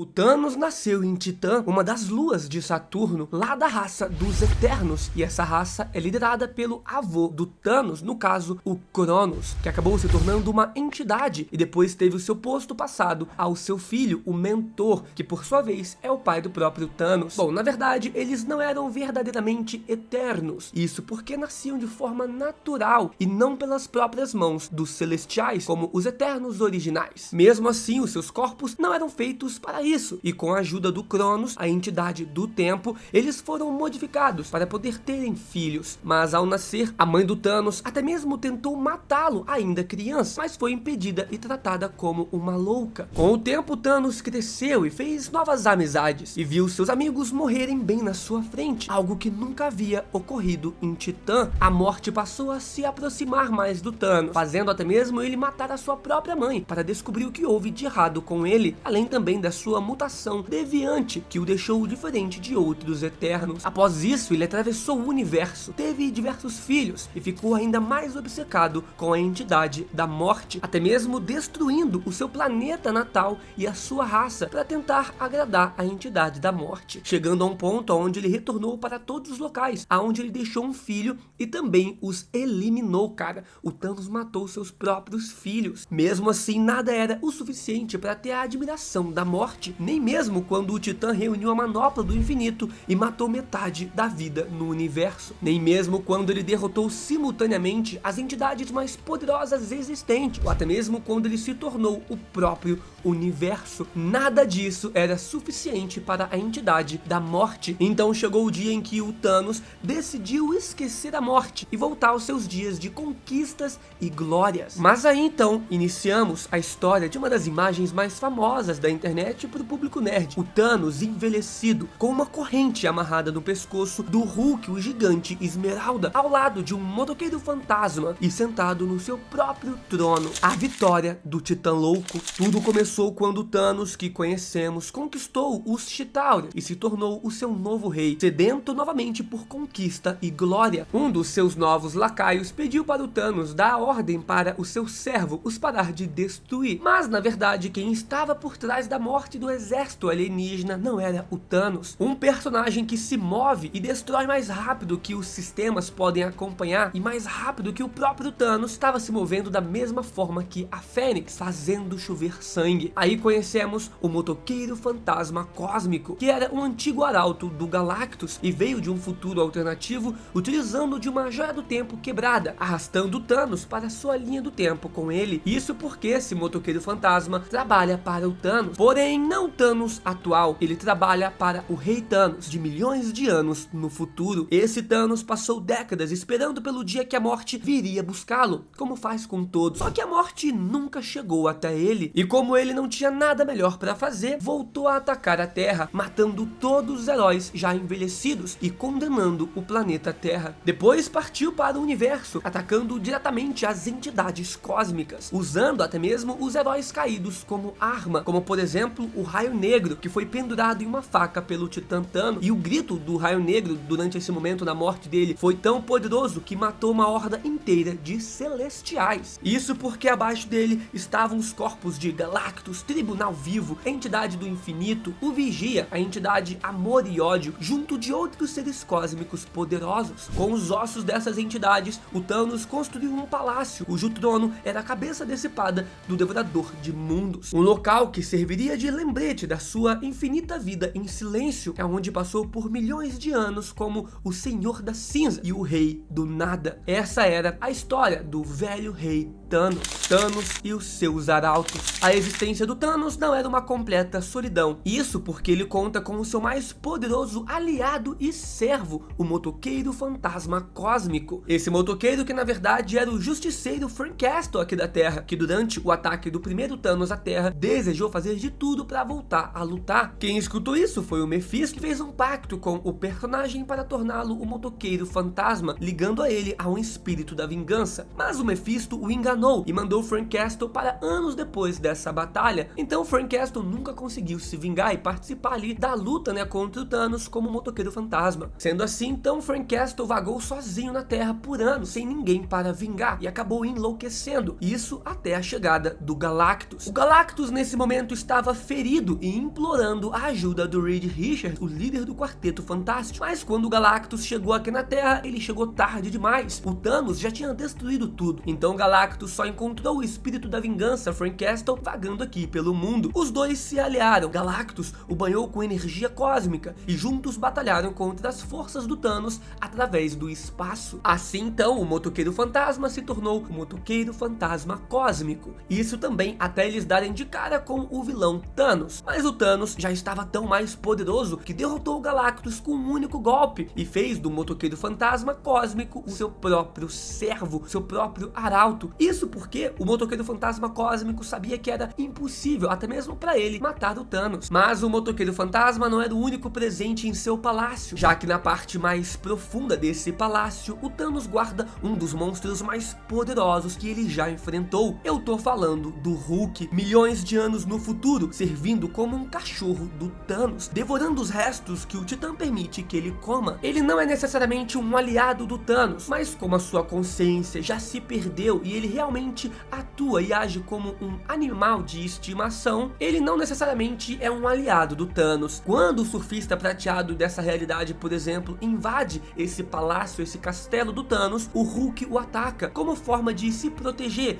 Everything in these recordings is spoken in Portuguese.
O Thanos nasceu em Titã, uma das luas de Saturno, lá da raça dos Eternos, e essa raça é liderada pelo avô do Thanos, no caso, o Cronos, que acabou se tornando uma entidade e depois teve o seu posto passado ao seu filho, o Mentor, que por sua vez é o pai do próprio Thanos. Bom, na verdade, eles não eram verdadeiramente eternos, isso porque nasciam de forma natural e não pelas próprias mãos dos Celestiais, como os Eternos originais. Mesmo assim, os seus corpos não eram feitos para isso, e com a ajuda do Cronos, a entidade do tempo, eles foram modificados para poder terem filhos. Mas ao nascer, a mãe do Thanos até mesmo tentou matá-lo ainda criança, mas foi impedida e tratada como uma louca. Com o tempo, Thanos cresceu e fez novas amizades, e viu seus amigos morrerem bem na sua frente, algo que nunca havia ocorrido em Titã. A morte passou a se aproximar mais do Thanos, fazendo até mesmo ele matar a sua própria mãe, para descobrir o que houve de errado com ele, além também da sua mutação deviante, que o deixou diferente de outros Eternos. Após isso, ele atravessou o universo, teve diversos filhos, e ficou ainda mais obcecado com a entidade da morte, até mesmo destruindo o seu planeta natal e a sua raça, para tentar agradar a entidade da morte, chegando a um ponto onde ele retornou para todos os locais, aonde ele deixou um filho e também os eliminou, cara. O Thanos matou seus próprios filhos. Mesmo assim, nada era o suficiente para ter a admiração da morte, nem mesmo quando o Titã reuniu a manopla do infinito e matou metade da vida no universo, nem mesmo quando ele derrotou simultaneamente as entidades mais poderosas existentes, ou até mesmo quando ele se tornou o próprio universo. Nada disso era suficiente para a entidade da morte. Então chegou o dia em que o Thanos decidiu esquecer a morte e voltar aos seus dias de conquistas e glórias. Mas aí então iniciamos a história de uma das imagens mais famosas da internet para o público nerd: o Thanos envelhecido, com uma corrente amarrada no pescoço do Hulk, o gigante Esmeralda, ao lado de um motoqueiro fantasma e sentado no seu próprio trono. A vitória do Titã Louco. Tudo começou quando Thanos, que conhecemos, conquistou os Chitauri e se tornou o seu novo rei, sedento novamente por conquista e glória. Um dos seus novos lacaios pediu para o Thanos dar a ordem para o seu servo os parar de destruir, mas na verdade quem estava por trás da morte do exército alienígena não era o Thanos, um personagem que se move e destrói mais rápido que os sistemas podem acompanhar e mais rápido que o próprio Thanos. Estava se movendo da mesma forma que a Fênix, fazendo chover sangue. Aí conhecemos o motoqueiro fantasma cósmico, que era um antigo arauto do Galactus e veio de um futuro alternativo utilizando de uma joia do tempo quebrada, arrastando Thanos para sua linha do tempo com ele. Isso porque esse motoqueiro fantasma trabalha para o Thanos, porém não o Thanos atual, ele trabalha para o Rei Thanos de milhões de anos no futuro. Esse Thanos passou décadas esperando pelo dia que a morte viria buscá-lo, como faz com todos, só que a morte nunca chegou até ele, e como ele não tinha nada melhor para fazer, voltou a atacar a Terra, matando todos os heróis já envelhecidos e condenando o planeta Terra. Depois partiu para o universo, atacando diretamente as entidades cósmicas, usando até mesmo os heróis caídos como arma, como por exemplo o Raio Negro, que foi pendurado em uma faca pelo Titã Thanos, e o grito do Raio Negro durante esse momento da morte dele foi tão poderoso que matou uma horda inteira de celestiais. Isso porque abaixo dele estavam os corpos de Galactus, Tribunal Vivo, entidade do infinito, o Vigia, a entidade Amor e Ódio, junto de outros seres cósmicos poderosos. Com os ossos dessas entidades, o Thanos construiu um palácio, cujo trono era a cabeça decepada do Devorador de Mundos, um local que serviria de lembrete da sua infinita vida em silêncio, onde passou por milhões de anos como o Senhor da Cinza e o Rei do Nada. Essa era a história do velho rei Thanos. Thanos e os seus arautos. A existência do Thanos não era uma completa solidão. Isso porque ele conta com o seu mais poderoso aliado e servo, o motoqueiro fantasma cósmico. Esse motoqueiro que na verdade era o justiceiro Frank Castle aqui da Terra, que durante o ataque do primeiro Thanos à Terra, desejou fazer de tudo para voltar a lutar. Quem escutou isso foi o Mephisto, que fez um pacto com o personagem para torná-lo o motoqueiro fantasma, ligando a ele a um espírito da vingança. Mas o Mephisto o enganou e mandou Frank Castle para anos depois dessa batalha. Então Frank Castle nunca conseguiu se vingar e participar ali da luta, contra o Thanos como motoqueiro fantasma. Sendo assim, então Frank Castle vagou sozinho na Terra por anos, sem ninguém para vingar, e acabou enlouquecendo. Isso até a chegada do Galactus. O Galactus nesse momento estava ferido ferido e implorando a ajuda do Reed Richards, o líder do Quarteto Fantástico. Mas quando o Galactus chegou aqui na Terra, ele chegou tarde demais. O Thanos já tinha destruído tudo. Então Galactus só encontrou o espírito da vingança, Frank Castle, vagando aqui pelo mundo. Os dois se aliaram. Galactus o banhou com energia cósmica e juntos batalharam contra as forças do Thanos através do espaço. Assim então o Motoqueiro Fantasma se tornou o Motoqueiro Fantasma Cósmico. Isso também até eles darem de cara com o vilão Thanos. Mas o Thanos já estava tão mais poderoso que derrotou o Galactus com um único golpe e fez do Motoqueiro Fantasma Cósmico o seu próprio servo, seu próprio arauto. Isso porque o Motoqueiro Fantasma Cósmico sabia que era impossível, até mesmo para ele, matar o Thanos. Mas o Motoqueiro Fantasma não era o único presente em seu palácio, já que na parte mais profunda desse palácio, o Thanos guarda um dos monstros mais poderosos que ele já enfrentou. Eu tô falando do Hulk, milhões de anos no futuro, servindo como um cachorro do Thanos, devorando os restos que o Titã permite que ele coma. Ele não é necessariamente um aliado do Thanos, mas como a sua consciência já se perdeu e ele realmente atua e age como um animal de estimação, ele não necessariamente é um aliado do Thanos. Quando o Surfista Prateado dessa realidade, por exemplo, invade esse palácio, esse castelo do Thanos, o Hulk o ataca como forma de se proteger,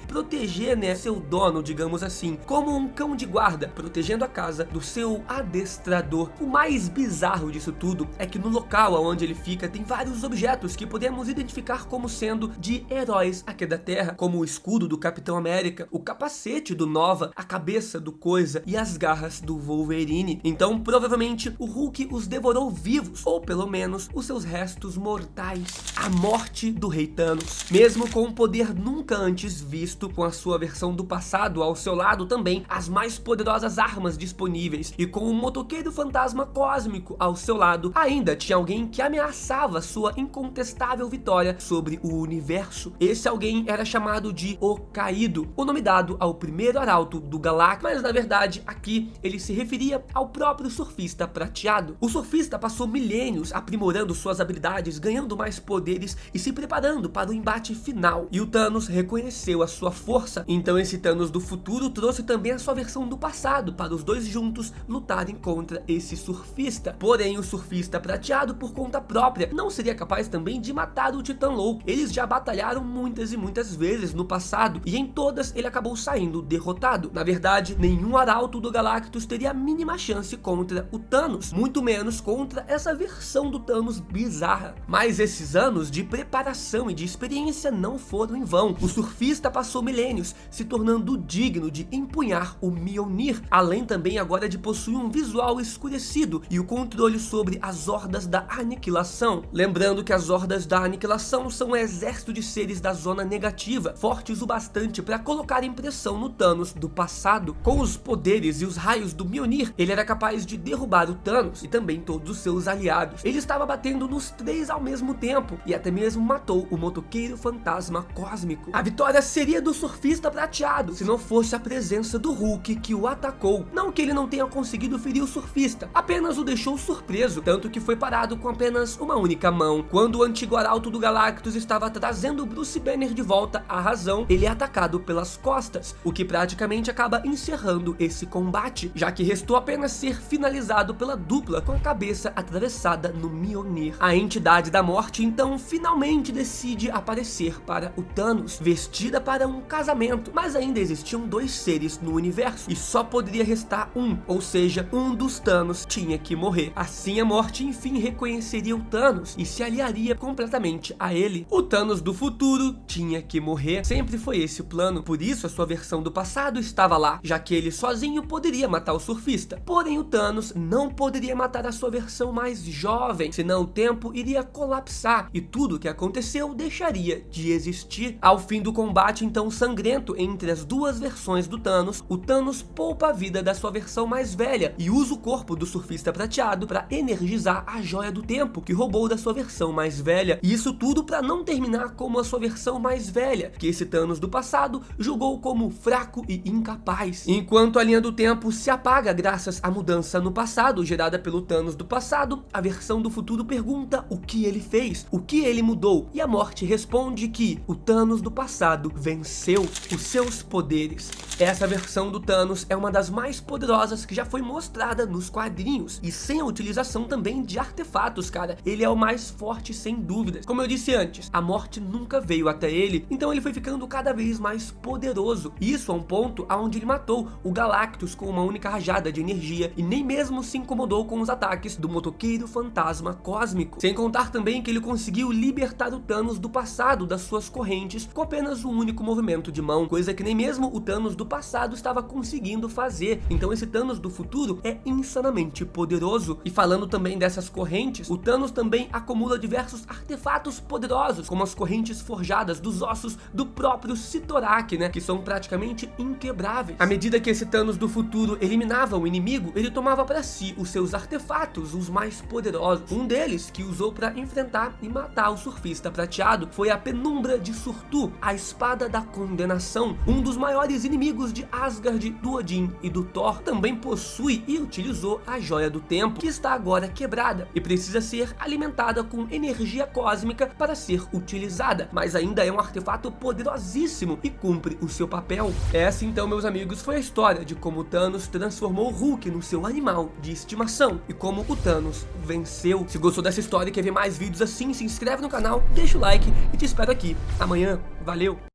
né, seu dono, digamos assim, como um cão de guarda, protegendo a casa do seu adestrador. O mais bizarro disso tudo é que no local onde ele fica tem vários objetos que podemos identificar como sendo de heróis aqui da Terra, como o escudo do Capitão América, o capacete do Nova, a cabeça do Coisa e as garras do Wolverine. Então provavelmente o Hulk os devorou vivos, ou pelo menos os seus restos mortais. A morte do Rei Thanos, mesmo com um poder nunca antes visto, com a sua versão do passado ao seu lado também, as mais poderosas armas disponíveis, e com o Motoqueiro Fantasma Cósmico ao seu lado, ainda tinha alguém que ameaçava sua incontestável vitória sobre o universo. Esse alguém era chamado de O Caído, o nome dado ao primeiro arauto do Galactus, mas na verdade aqui ele se referia ao próprio Surfista Prateado. O Surfista passou milênios aprimorando suas habilidades, ganhando mais poderes e se preparando para o embate final, e o Thanos reconheceu a sua força. Então esse Thanos do futuro trouxe também a sua versão do passado para os dois juntos lutarem contra esse surfista. Porém o Surfista Prateado, por conta própria, não seria capaz também de matar o Titã Louco. Eles já batalharam muitas e muitas vezes no passado e em todas ele acabou saindo derrotado. Na verdade, nenhum arauto do Galactus teria a mínima chance contra o Thanos, muito menos contra essa versão do Thanos bizarra. Mas esses anos de preparação e de experiência não foram em vão. O Surfista passou milênios se tornando digno de empunhar o Mjolnir, além também agora de possuir um visual escurecido e o controle sobre as Hordas da Aniquilação. Lembrando que as Hordas da Aniquilação são um exército de seres da zona negativa, fortes o bastante para colocar impressão no Thanos do passado. Com os poderes e os raios do Mjolnir, ele era capaz de derrubar o Thanos e também todos os seus aliados. Ele estava batendo nos três ao mesmo tempo e até mesmo matou o Motoqueiro Fantasma Cósmico. A vitória seria do Surfista Prateado se não fosse a presença do Hulk que o atacou. Não que ele não tenha conseguido ferir o Surfista, apenas o deixou surpreso, tanto que foi parado com apenas uma única mão. Quando o antigo arauto do Galactus estava trazendo Bruce Banner de volta à razão, ele é atacado pelas costas, o que praticamente acaba encerrando esse combate, já que restou apenas ser finalizado pela dupla com a cabeça atravessada no Mjolnir. A entidade da morte então finalmente decide aparecer para o Thanos, vestida para um casamento, mas ainda existiam dois seres no universo e só poderia restar um, ou seja, um dos Thanos tinha que morrer. Assim a morte enfim reconheceria o Thanos e se aliaria completamente a ele. O Thanos do futuro tinha que morrer, sempre foi esse o plano, por isso a sua versão do passado estava lá, já que ele sozinho poderia matar o Surfista. Porém o Thanos não poderia matar a sua versão mais jovem, senão o tempo iria colapsar e tudo o que aconteceu deixaria de existir. Ao fim do combate então sangrento entre as duas versões do Thanos, o Thanos poupa a vida da sua versão mais velha e usa o corpo do Surfista Prateado para energizar a Joia do Tempo que roubou da sua versão mais velha. E isso tudo para não terminar como a sua versão mais velha, que esse Thanos do passado julgou como fraco e incapaz. Enquanto a linha do tempo se apaga graças à mudança no passado gerada pelo Thanos do passado, a versão do futuro pergunta o que ele fez, o que ele mudou, e a morte responde que o Thanos do passado venceu os seus poderes. Essa versão do Thanos é uma das mais mais poderosas que já foi mostrada nos quadrinhos. E sem a utilização também de artefatos, cara, ele é o mais forte sem dúvidas. Como eu disse antes, a morte nunca veio até ele, então ele foi ficando cada vez mais poderoso. Isso a um ponto aonde ele matou o Galactus com uma única rajada de energia e nem mesmo se incomodou com os ataques do motoqueiro fantasma cósmico. Sem contar também que ele conseguiu libertar o Thanos do passado das suas correntes com apenas um único movimento de mão, coisa que nem mesmo o Thanos do passado estava conseguindo fazer. Então esse Thanos do futuro é insanamente poderoso. E falando também dessas correntes, o Thanos também acumula diversos artefatos poderosos, como as correntes forjadas dos ossos do próprio Cyttorak, né, que são praticamente inquebráveis. À medida que esse Thanos do futuro eliminava o inimigo, ele tomava para si os seus artefatos, os mais poderosos. Um deles, que usou para enfrentar e matar o surfista prateado, foi a Penumbra de Surtur, a espada da condenação. Um dos maiores inimigos de Asgard, do Odin e do Thor, também possui e utilizou a Joia do Tempo, que está agora quebrada e precisa ser alimentada com energia cósmica para ser utilizada, mas ainda é um artefato poderosíssimo e cumpre o seu papel. Essa então, meus amigos, foi a história de como Thanos transformou o Hulk no seu animal de estimação e como o Thanos venceu. Se gostou dessa história e quer ver mais vídeos assim, se inscreve no canal, deixa o like e te espero aqui amanhã. Valeu!